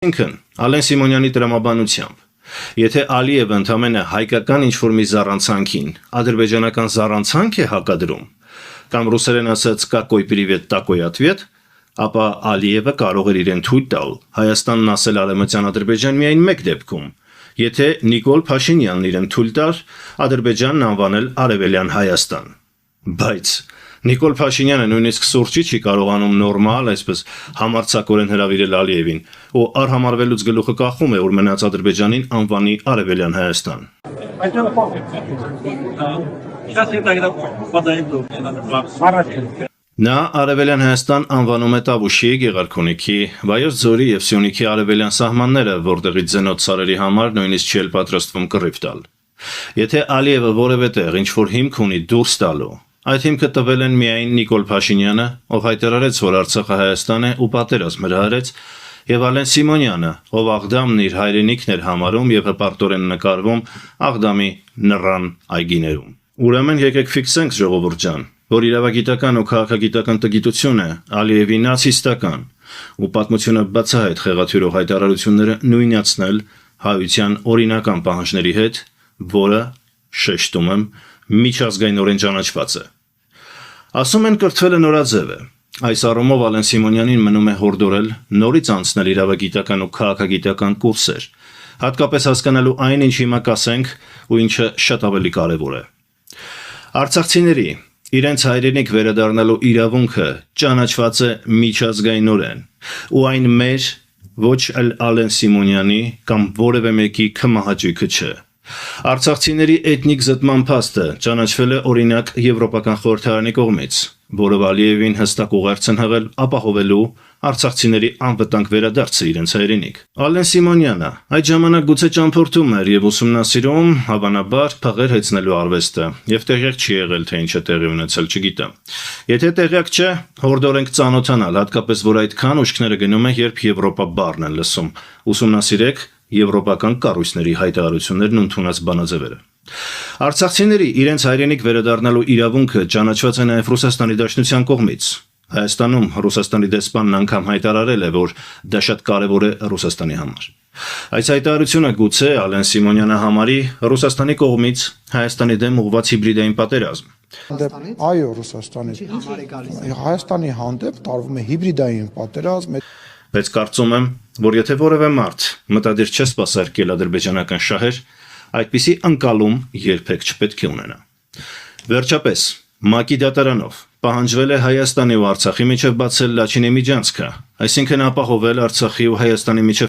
Ինքն Ալեն Սիմոնյանի տրամաբանությամբ, եթե Ալիևը ընդամենը հայկական ինչ-որ մի զառանցանքին ադրբեջանական զառանցանք է հակադրում, կամ ռուսերեն ասած «какой привет, такой ответ», ապա Ալիևը կարող էր իրեն թույլ տալ Հայաստանն ասել Արևմտյան Ադրբեջան միայն մեկ դեպքում, եթե Նիկոլ Փաշինյանն իրեն թույլ տար Ադրբեջանն անվանել Արևելյան Հայաստան, բայց Նիկոլ Փաշինյանը նույնիսկ սուրճի չի կարողանում նորմալ, այսպես համարձակորեն հրավիրել Ալիևին, ու արհամարվելուց գլուխը կախում է, որ մնաց Ադրբեջանին անվանի Արևելյան Հայաստան։ Նա Արևելյան Հայաստան անվանում է Տավուշի, Գեղարքունիքի, Վայոց ձորի և Սյունիքի արևելյան սահմանները, որտեղից զենոց սարերի համար նույնիսկ չի էլ պատրաստվում կռիվ տալ։ Եթե Ալիևը որևէ տեղ ինչ-որ հիմք ունի դուրս տալու, այդ հիմքը տվել են միայն Նիկոլ Փաշինյանը, ով հայտարարեց, որ Արցախը Հայաստան է ու պատերազմ հրահրեց, և Ալեն Սիմոնյանը, ով Աղդամն իր հայրենիքն էր համարում և հպարտորեն նկարվում Աղդամի նռան այգիներում։ Ուրեմն եկեք ֆիքսենք, ժողովուրդ ջան, որ իրավագիտական ու քաղաքագիտական տգիտությունը Ալիևի նացիստական ու պատմությունը բացահայտ խեղաթյուրող հայտարարությունները նույնացնել հայության օրինական պահանջների հետ, որը, շեշտում եմ, միջազգայնորեն ճանաչված է։ Ասում են կրթվելը նորաձև է։ Այս առումով Ալեն Սիմոնյանին մնում է հորդորել նորից անցնել իրավագիտական ու քաղաքագիտական կուրսեր, հատկապես հասկանալու այն, ինչ հիմա կասենք ու ինչը շատ ավելի կարևոր է։ Արցախցիների իրենց հայրենիք վերադառնալու իրավունքը ճանաչված է միջազգայնորեն, ու այն մեր, ոչ այլ Ալեն Սիմոնյանի կամ որևէ մեկի քմահաճույքը չէ։ Արցախցիների էթնիկ զտման փաստը ճանաչվել է օրինակ Եվրոպական խորհրդարանի կողմից, որով Ալիևին հստակ ուղերձ են հղել ապահովելու արցախցիների անվտանգ վերադարձը իրենց հայրենիք։ Ալեն Սիմոնյանը այդ ժամանակ գուցե ճամփորդում էր և ուսումնասիրում, հավանաբար, փղեր հեծնելու արվեստը, և տեղյակ չի եղել, թե ինչ է տեղի ունեցել, չգիտեմ։ Եթե տեղյակ չէ, հորդորենք ծանոթանալ, հատկապես որ այդքան ուշքները գնում է, երբ Եվրոպա բառն են լսում, ուսումնասիրեք եվրոպական կառույցների հայտարարություններն ու ընդունած բանաձևերը։ Արցախցիների իրենց հայրենիք վերադառնալու իրավունքը ճանաչված է նաև Ռուսաստանի Դաշնության կողմից։ Հայաստանում Ռուսաստանի դեսպանն անգամ հայտարարել է, որ դա շատ կարևոր է Ռուսաստանի համար։ Այս հայտարարությունը գուցե Ալեն Սիմոնյանը համարի Ռուսաստանի կողմից Հայաստանի դեմ ուղղված հիբրիդային պատերազմ։ Այո, Հայաստանի հանդեպ տարվում է հիբրիդային պատերազմ։ Բայց կարծում եմ, որ եթե որևէ մարդ մտադիր չէ սպասարկել ադրբեջանական շահեր, այդպիսի ընկալում երբեք չպետք է ունենա։ Վերջապես, ՄԱԿ-ի դատարանով պահանջվել է Հայաստանի ու Արցախի միջև բացել Լաչինի միջանցքը, այսինքն ապահովել Արցախի ու Հայաստանի միջև